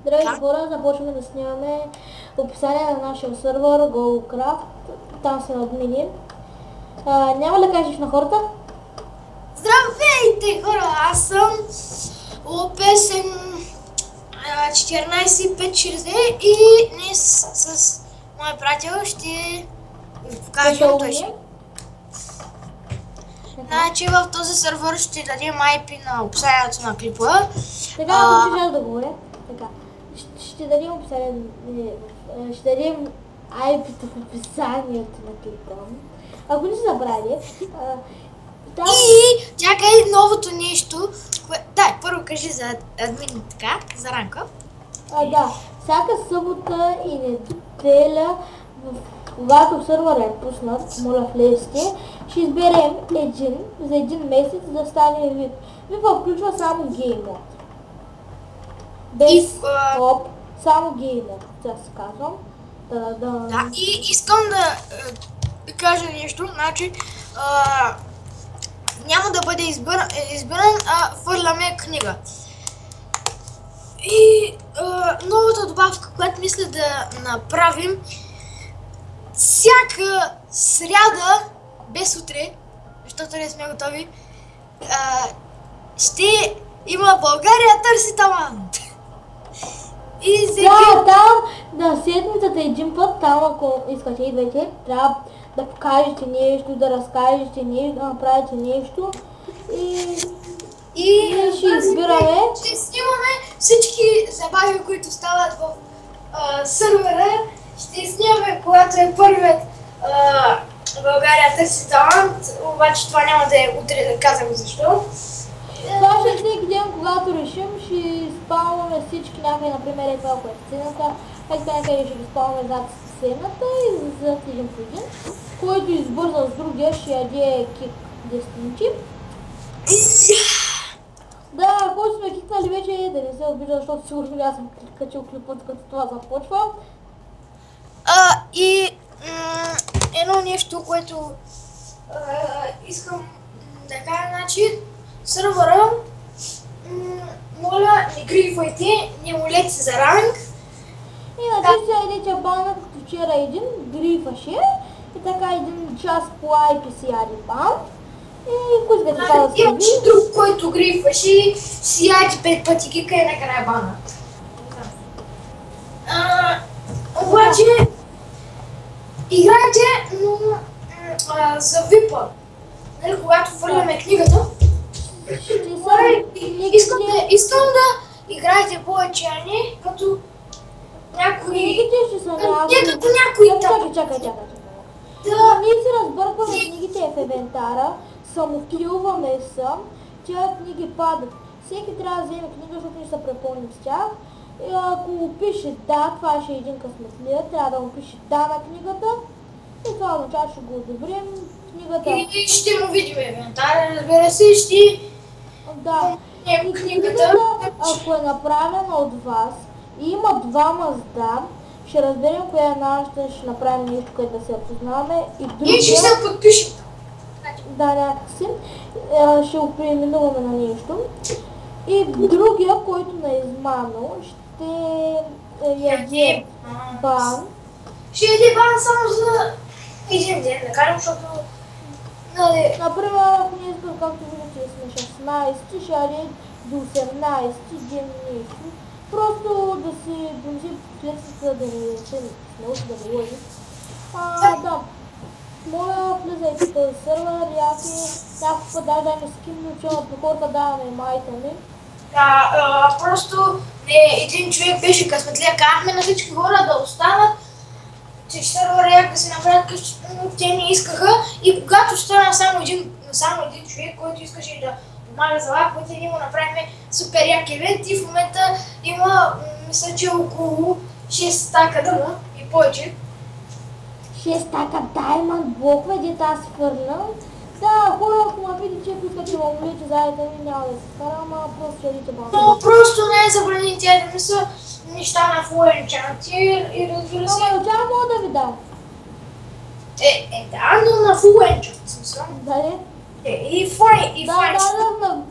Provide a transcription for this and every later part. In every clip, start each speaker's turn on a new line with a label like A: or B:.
A: Здравейте хора, започваме да снимаме описание на нашия сервер GoCraft. Там са админи. Няма да кажеш на хората?
B: Здравейте хора, аз съм Лопесен 14560 и днес с моя приятел ще ви покажем той ще. Значи в този сервер ще дадем IP на описанието на клипа.
A: Така, ако ще да говоря. Така. Ще дадем описанието. Ще дадем IP-то в описанието на клипа. Ако не се забравили.
B: И чакай новото нещо. Дай, първо кажи за админ така, за ранка.
A: Да, всяка събота и неделя, когато сервера е пуснат, моля влезте, ще изберем за един месец да стане VIP. VIP включва само геймод. Без топ, само геймод, това се казвам.
B: Да, и искам да кажа нещо, значи няма да бъде избиран, а хвърляме книга. И новата добавка, която мисля да направим, всяка сряда, без утре, защото не сме готови, ще има България търси талант. И
A: да, там на седмицата един път, там ако искате идвайте, трябва да покажете нещо, да разкажете нещо, да направите нещо и ще избираме.
B: Ще снимаме всички забави, които стават в сервера. Ще снимаме, когато е първият България търси талант, обаче това няма да е утре, да казвам защо.
A: Това ще всеки ден, когато решим, ще спалваме всички някъде, например, това, което е сцената, някъде ще ги спалваме зад сцената и зад един по един, който избърза с другия, ще яде кик 10 минути. Да, който сме кикнали вече, да не се обижда, защото сигурно аз съм качил клипът, като това започва.
B: И едно нещо, което искам да кажа, значи, сервера, моля, не грифвайте, не молете се за ранг.
A: Иначе се едете бана, като вчера един грифаше и така един час по IP си яде бан. И кой искате това да се
B: имаше друг, който грифваше, си яде 5 пъти кика и накрая бана. Обаче, играйте, но за VIP-а, нали, когато хвърляме книгата, искам да играете повече, а не като някои... като някои там.
A: Чакай. Ние се разбъркваме книгите в инвентара, самокилваме съм, тия книги падат. Всеки трябва да вземе книга, защото ние се препълним с тях. И ако му пише да, това ще е един късметлия, трябва да му пише да на книгата. И това означава, ще го одобрим книгата.
B: И ще му видим инвентара, разбира се, ще...
A: Да. И книгата, ако е направена от вас и има двама с да, ще разберем коя е нашата, ще направим нещо, което да се опознаваме. И другия...
B: Ние ще се подпишем.
A: Да, някакси. Ще го преименуваме на нещо. И другия, който не е измамил, ще яде бан.
B: Ще яде бан само за един ден, да кажем, защото...
A: Например, ако ние искаме, както виждате, сме 16, ще яде до 18 ден нещо. Просто да си донеси последствията, да не се научи да не лъжи. Да. Моля, влизайте в този сервер, някакъв път даже не скимно, че на хората даваме майта ми.
B: Да, просто един човек беше късметлия, казахме на всички хора да останат, че сервера да се направят къщи, но те не искаха и когато стана само един човек, който искаше да помага за лайф, ние му направихме супер як евент и в момента има, мисля, че около 6 стака дъма и повече.
A: 6 стака даймонд блокове, дето аз хвърлям. Да, хора, ако ме видите, ако искате да ме умолите заедно, няма да се скара, ама просто ще ядите малко.
B: Но просто не е забранени тя да не са неща на Full Enchant и разбира се...
A: Ама отчава мога да ви дам.
B: Да, но на Full Enchant смисъл.
A: Дали?
B: И файн.
A: Да,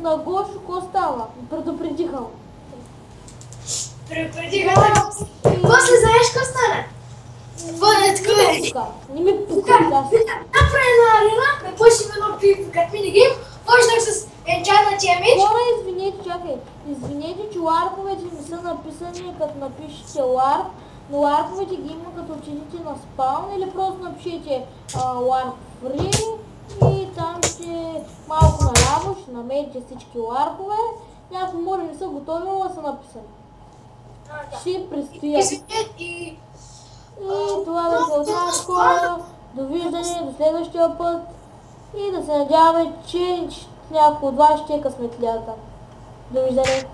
A: на Гошо ко става? Предупредиха.
B: преди гата. После знаеш какво стана?
A: Не ми пука, аз.
B: Направи една арена, да почнем едно като минигейм, почнах с енчантнатия меч.
A: Хора, извинете, чакай. Извинете, че ларповете не са написани като напишете ларп, но ларповете ги има като отидете на спаун или просто напишете ларп free и там ще малко наляво ще намерите всички ларпове. Някои може не са готови, но да са написани. Ще предстоят. И това да се от нас, хора. Довиждане, до следващия път. И да се надяваме, че някой от вас ще е късметлията. Довиждане!